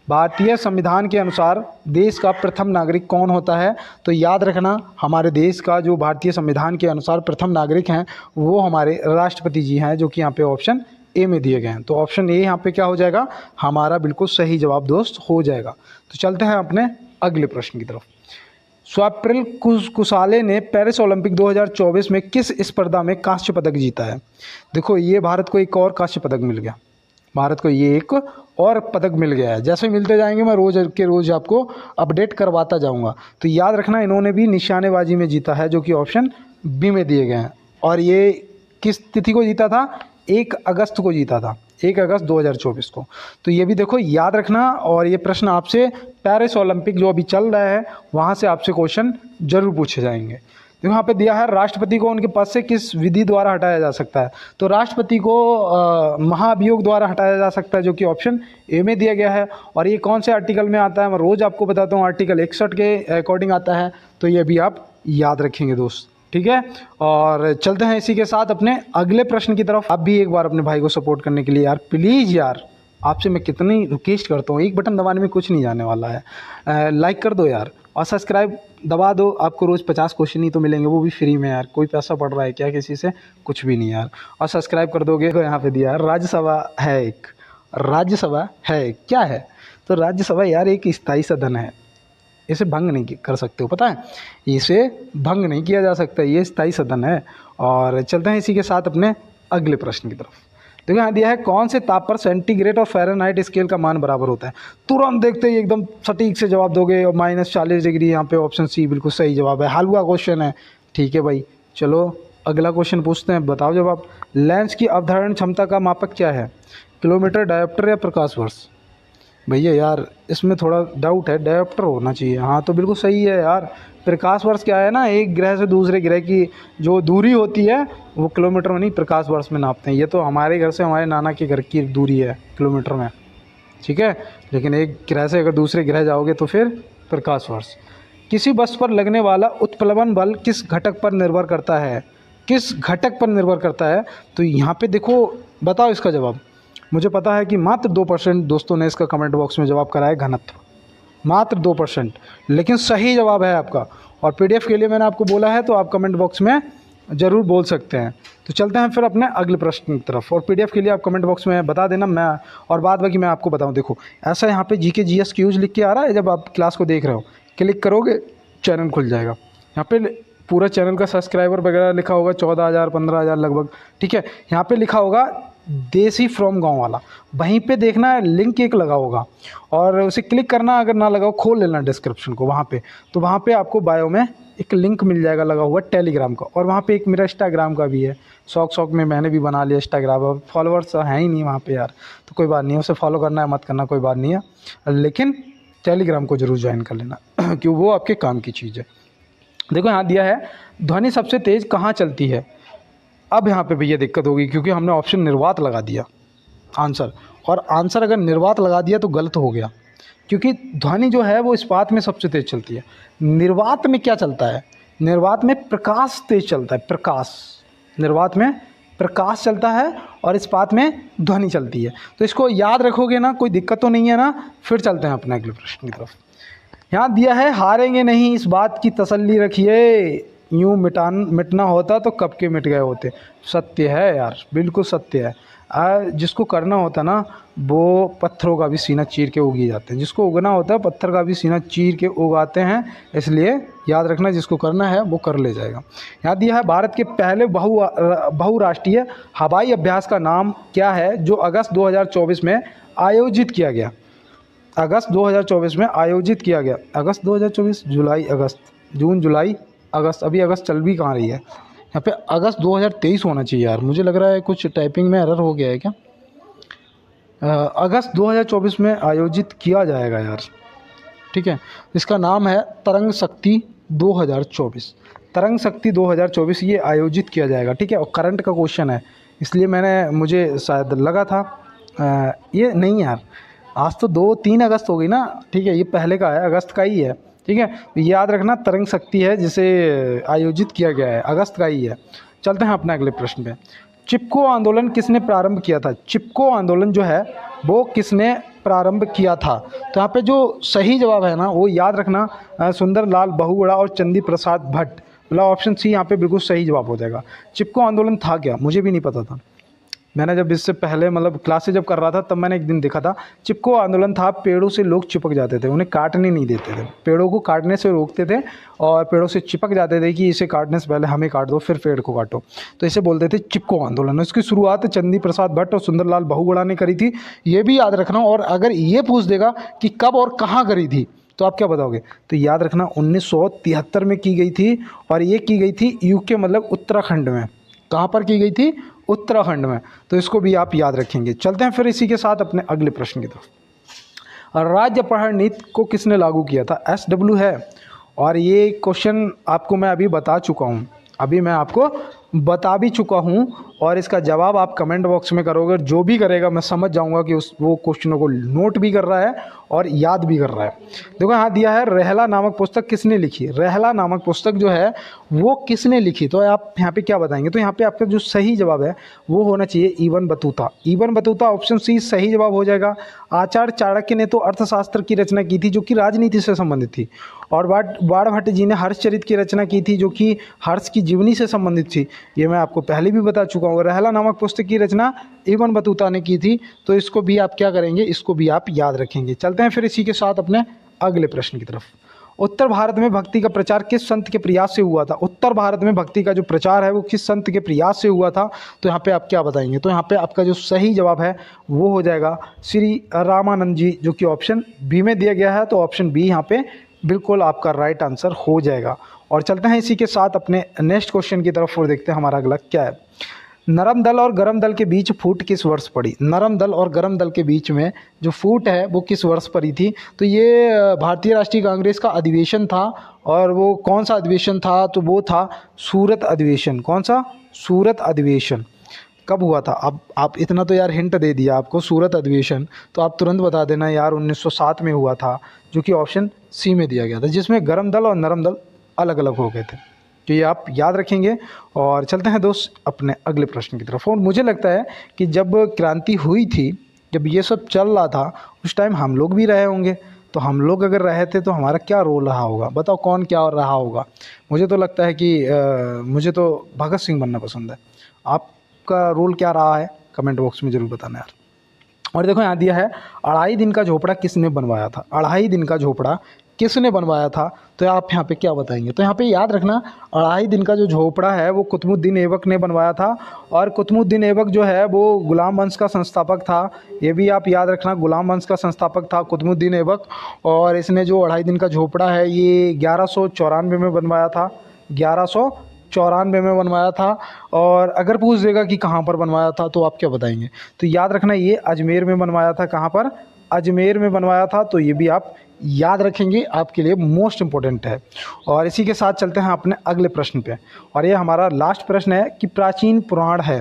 भारतीय संविधान के अनुसार देश का प्रथम नागरिक कौन होता है, तो याद रखना हमारे देश का जो भारतीय संविधान के अनुसार प्रथम नागरिक हैं वो हमारे राष्ट्रपति जी हैं, जो कि यहाँ पे ऑप्शन ए में दिए गए हैं। तो ऑप्शन ए यहाँ पे क्या हो जाएगा, हमारा बिल्कुल सही जवाब दोस्त हो जाएगा। तो चलते हैं अपने अगले प्रश्न की तरफ। स्वप्निल कुसाले ने पेरिस ओलंपिक 2024 में किस स्पर्धा में कांस्य पदक जीता है। देखो ये भारत को एक और कांस्य पदक मिल गया, भारत को ये एक और पदक मिल गया है। जैसे मिलते जाएंगे मैं रोज़ के रोज़ आपको अपडेट करवाता जाऊंगा। तो याद रखना इन्होंने भी निशानेबाजी में जीता है, जो कि ऑप्शन बी में दिए गए हैं। और ये किस तिथि को जीता था, 1 अगस्त को जीता था, 1 अगस्त 2024 को। तो ये भी देखो याद रखना। और ये प्रश्न आपसे पेरिस ओलंपिक जो अभी चल रहा है वहाँ से आपसे क्वेश्चन जरूर पूछे जाएंगे। देखो यहाँ पे दिया है, राष्ट्रपति को उनके पद से किस विधि द्वारा हटाया जा सकता है। तो राष्ट्रपति को महाभियोग द्वारा हटाया जा सकता है, जो कि ऑप्शन ए में दिया गया है। और ये कौन से आर्टिकल में आता है, मैं रोज़ आपको बताता हूँ, आर्टिकल 61 के अकॉर्डिंग आता है। तो ये भी आप याद रखेंगे दोस्त, ठीक है। और चलते हैं इसी के साथ अपने अगले प्रश्न की तरफ। आप भी एक बार अपने भाई को सपोर्ट करने के लिए यार प्लीज़ यार, आपसे मैं कितनी रिक्वेस्ट करता हूँ, एक बटन दबाने में कुछ नहीं जाने वाला है, लाइक कर दो यार और सब्सक्राइब दबा दो। आपको रोज़ 50 क्वेश्चन ही तो मिलेंगे, वो भी फ्री में यार, कोई पैसा पड़ रहा है क्या किसी से, कुछ भी नहीं यार। और सब्सक्राइब कर दोगे तो यहाँ पे दिया है, राज्यसभा है एक, राज्यसभा है क्या है, तो राज्यसभा यार एक स्थायी सदन है, इसे भंग नहीं कर सकते हो, पता है, इसे भंग नहीं किया जा सकता, ये स्थायी सदन है। और चलते हैं इसी के साथ अपने अगले प्रश्न की तरफ। देखो यहाँ दिया है, कौन से ताप पर सेंटीग्रेड और फ़ारेनहाइट स्केल का मान बराबर होता है। तुरंत देखते ही एकदम सटीक से जवाब दोगे, और -40 डिग्री, यहाँ पे ऑप्शन सी बिल्कुल सही जवाब है। हलवा क्वेश्चन है, ठीक है भाई। चलो अगला क्वेश्चन पूछते हैं, बताओ जवाब। लेंस की अवधारण क्षमता का मापक क्या है, किलोमीटर, डायोप्टर या प्रकाश वर्ष। भैया यार इसमें थोड़ा डाउट है, डायोप्टर होना चाहिए। हाँ तो बिल्कुल सही है यार। प्रकाश वर्ष क्या है ना, एक ग्रह से दूसरे ग्रह की जो दूरी होती है वो किलोमीटर में नहीं, प्रकाश वर्ष में नापते हैं। ये तो हमारे घर से हमारे नाना के घर की दूरी है किलोमीटर में, ठीक है। लेकिन एक ग्रह से अगर दूसरे ग्रह जाओगे तो फिर प्रकाश वर्ष। किसी वस्तु पर लगने वाला उत्प्लवन बल किस घटक पर निर्भर करता है, किस घटक पर निर्भर करता है। तो यहाँ पे देखो बताओ इसका जवाब। मुझे पता है कि मात्र 2% दोस्तों ने इसका कमेंट बॉक्स में जवाब करा है, घनत्व, मात्र 2%, लेकिन सही जवाब है आपका। और पीडीएफ के लिए मैंने आपको बोला है, तो आप कमेंट बॉक्स में ज़रूर बोल सकते हैं। तो चलते हैं फिर अपने अगले प्रश्न की तरफ। और पीडीएफ के लिए आप कमेंट बॉक्स में बता देना, मैं और बाद बाकी मैं आपको बताऊं। देखो ऐसा यहाँ पे जीके जीएस क्यूज लिख के आ रहा है, जब आप क्लास को देख रहे हो क्लिक करोगे चैनल खुल जाएगा। यहाँ पे पूरा चैनल का सब्सक्राइबर वगैरह लिखा होगा 14,000 15,000 लगभग, ठीक है। यहाँ पे लिखा होगा देसी फ्रॉम गांव वाला, वहीं पे देखना है, लिंक एक लगा होगा और उसे क्लिक करना, अगर ना लगाओ खोल लेना डिस्क्रिप्शन को वहाँ पे। तो वहाँ पे आपको बायो में एक लिंक मिल जाएगा लगा हुआ टेलीग्राम का, और वहाँ पे एक मेरा इंस्टाग्राम का भी है। शौक में मैंने भी बना लिया इंस्टाग्राम, अब फॉलोअर्स हैं ही नहीं वहाँ पे यार, तो कोई बात नहीं है, उसे फॉलो करना है मत करना कोई बात नहीं है, लेकिन टेलीग्राम को ज़रूर ज्वाइन कर लेना क्योंकि वो आपके काम की चीज़ है। देखो यहाँ दिया है, ध्वनि सबसे तेज़ कहाँ चलती है। अब यहाँ पे भैया दिक्कत होगी क्योंकि हमने ऑप्शन निर्वात लगा दिया आंसर, और आंसर अगर निर्वात लगा दिया तो गलत हो गया, क्योंकि ध्वनि जो है वो इस्पात में सबसे तेज़ चलती है। निर्वात में क्या चलता है? निर्वात में प्रकाश तेज़ चलता है, प्रकाश। निर्वात में प्रकाश चलता है और इस्पात में ध्वनि चलती है। तो इसको याद रखोगे ना, कोई दिक्कत तो नहीं है ना। फिर चलते हैं अपने अगले प्रश्न की तरफ। यहाँ दिया है, हारेंगे नहीं इस बात की तसल्ली रखिए, यूँ मिटना होता तो कब के मिट गए होते। सत्य है यार, बिल्कुल सत्य है। जिसको करना होता ना वो पत्थरों का भी सीना चीर के उगी जाते हैं, जिसको उगना होता है पत्थर का भी सीना चीर के उगाते हैं। इसलिए याद रखना, जिसको करना है वो कर ले जाएगा। यहाँ दिया है, भारत के पहले बहुराष्ट्रीय हवाई अभ्यास का नाम क्या है जो अगस्त 2024 में आयोजित किया गया? अगस्त 2024 में आयोजित किया गया। अगस्त 2024, जुलाई अगस्त, जून जुलाई अगस्त, अभी अगस्त चल भी कहाँ रही है। यहाँ पे अगस्त 2023 होना चाहिए यार, मुझे लग रहा है कुछ टाइपिंग में एरर हो गया है क्या। अगस्त 2024 में आयोजित किया जाएगा यार, ठीक है। इसका नाम है तरंग शक्ति 2024। तरंग शक्ति 2024 ये आयोजित किया जाएगा, ठीक है। और करंट का क्वेश्चन है, इसलिए मुझे शायद लगा था ये नहीं यार। आज तो 2-3 अगस्त हो गई ना, ठीक है। ये पहले का है, अगस्त का ही है, ठीक है। याद रखना, तरंग शक्ति है जिसे आयोजित किया गया है, अगस्त का ही है। चलते हैं अपने अगले प्रश्न पे। चिपको आंदोलन किसने प्रारंभ किया था? चिपको आंदोलन जो है वो किसने प्रारंभ किया था? तो यहाँ पे जो सही जवाब है ना वो याद रखना, सुंदरलाल बहुगुणा और चंदी प्रसाद भट्ट, मतलब ऑप्शन सी यहाँ पे बिल्कुल सही जवाब हो जाएगा। चिपको आंदोलन था क्या? मुझे भी नहीं पता था। मैंने जब इससे पहले मतलब क्लासेज जब कर रहा था तब मैंने एक दिन देखा था। चिपको आंदोलन था, पेड़ों से लोग चिपक जाते थे, उन्हें काटने नहीं देते थे, पेड़ों को काटने से रोकते थे और पेड़ों से चिपक जाते थे कि इसे काटने से पहले हमें काट दो फिर पेड़ को काटो, तो इसे बोलते थे चिपको आंदोलन। इसकी शुरुआत चंदी प्रसाद भट्ट और सुंदरलाल बहुगुणा ने करी थी, ये भी याद रखना। और अगर ये पूछ देगा कि कब और कहाँ करी थी तो आप क्या बताओगे? तो याद रखना 1973 में की गई थी, और ये की गई थी यूके मतलब उत्तराखंड में। कहाँ पर की गई थी? उत्तराखंड में। तो इसको भी आप याद रखेंगे। चलते हैं फिर इसी के साथ अपने अगले प्रश्न की तरफ। राज्य पहल नीति को किसने लागू किया था? SW है, और ये क्वेश्चन आपको मैं अभी बता चुका हूँ, अभी मैं आपको बता भी चुका हूँ, और इसका जवाब आप कमेंट बॉक्स में करोगे। जो भी करेगा मैं समझ जाऊँगा कि वो क्वेश्चनों को नोट भी कर रहा है और याद भी कर रहा है। देखो यहाँ दिया है, रहला नामक पुस्तक किसने लिखी? रहला नामक पुस्तक जो है वो किसने लिखी? तो आप यहाँ पे क्या बताएंगे? तो यहाँ पे आपका जो सही जवाब है वो होना चाहिए Ibn Battuta. Ibn Battuta option C सही जवाब हो जाएगा। आचार्य चाणक्य ने तो अर्थशास्त्र की रचना की थी जो कि राजनीति से संबंधित थी, और बाणभट्ट जी ने हर्षचरित की रचना की थी जो कि हर्ष की जीवनी से संबंधित थी। ये मैं आपको पहले भी बता चुका हूँ। रहला नामक पुस्तक की रचना इबन बतूता ने की थी, तो इसको भी आप क्या करेंगे? इसको भी आप याद रखेंगे। चलते हैं फिर इसी के साथ अपने अगले प्रश्न की तरफ। उत्तर भारत में भक्ति का प्रचार किस संत के प्रयास से हुआ था? उत्तर भारत में भक्ति का जो प्रचार है वो किस संत के प्रयास से हुआ था? तो यहाँ पे आप क्या बताएंगे? तो यहाँ पे आपका जो सही जवाब है वो हो जाएगा श्री रामानंद जी, जो कि ऑप्शन बी में दिया गया है। तो ऑप्शन बी यहाँ पे बिल्कुल आपका राइट आंसर हो जाएगा। और चलते हैं इसी के साथ अपने नेक्स्ट क्वेश्चन की तरफ और देखते हैं हमारा अगला क्या है। नरम दल और गरम दल के बीच फूट किस वर्ष पड़ी? नरम दल और गरम दल के बीच में जो फूट है वो किस वर्ष पड़ी थी? तो ये भारतीय राष्ट्रीय कांग्रेस का अधिवेशन था, और वो कौन सा अधिवेशन था? तो वो था सूरत अधिवेशन। कौन सा? सूरत अधिवेशन। कब हुआ था? अब आप इतना तो यार हिंट दे दिया आपको, सूरत अधिवेशन, तो आप तुरंत बता देना यार 1907 में हुआ था, जो कि ऑप्शन सी में दिया गया था, जिसमें गरम दल और नरम दल अलग अलग हो गए थे। तो ये आप याद रखेंगे। और चलते हैं दोस्त अपने अगले प्रश्न की तरफ। और मुझे लगता है कि जब क्रांति हुई थी, जब ये सब चल रहा था, उस टाइम हम लोग भी रहे होंगे। तो हम लोग अगर रहे थे तो हमारा क्या रोल रहा होगा? बताओ कौन क्या रहा होगा? मुझे तो लगता है कि मुझे तो भगत सिंह बनना पसंद है। आपका रोल क्या रहा है? कमेंट बॉक्स में ज़रूर बताना यार। और देखो यहाँ दिया है, 2.5 दिन का झोपड़ा किसने बनवाया था? 2.5 दिन का झोपड़ा किसने बनवाया था? तो आप यहाँ पे क्या बताएंगे? तो यहाँ पे याद रखना, 2.5 दिन का जो झोपड़ा है वो कुतुबुद्दीन ऐबक ने बनवाया था, और कुतुबुद्दीन ऐबक जो है वो गुलाम वंश का संस्थापक था। ये भी आप याद रखना, गुलाम वंश का संस्थापक था कुतुबुद्दीन ऐबक। और इसने जो 2.5 दिन का झोपड़ा है ये 1194 में बनवाया था, 1194 में बनवाया था। और अगर पूछ देगा कि कहाँ पर बनवाया था तो आप क्या बताएंगे? तो याद रखना ये अजमेर में बनवाया था। कहाँ पर? अजमेर में बनवाया था। तो ये भी आप याद रखेंगे, आपके लिए मोस्ट इम्पोर्टेंट है। और इसी के साथ चलते हैं अपने अगले प्रश्न पे, और ये हमारा लास्ट प्रश्न है कि प्राचीन पुराण है,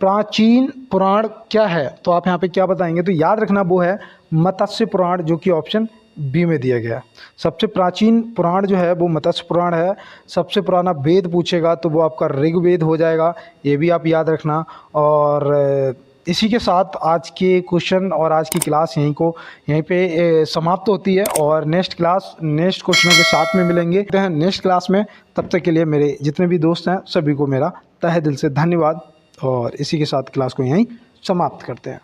प्राचीन पुराण क्या है? तो आप यहाँ पे क्या बताएंगे? तो याद रखना वो है मत्स्य पुराण, जो कि ऑप्शन बी में दिया गया है। सबसे प्राचीन पुराण जो है वो मत्स्य पुराण है। सबसे पुराना वेद पूछेगा तो वो आपका ऋग्वेद हो जाएगा, ये भी आप याद रखना। और इसी के साथ आज के क्वेश्चन और आज की क्लास यहीं पे समाप्त होती है, और नेक्स्ट क्वेश्चनों के साथ में मिलेंगे हैं नेक्स्ट क्लास में। तब तक के लिए मेरे जितने भी दोस्त हैं सभी को मेरा तहे दिल से धन्यवाद, और इसी के साथ क्लास को यहीं समाप्त करते हैं।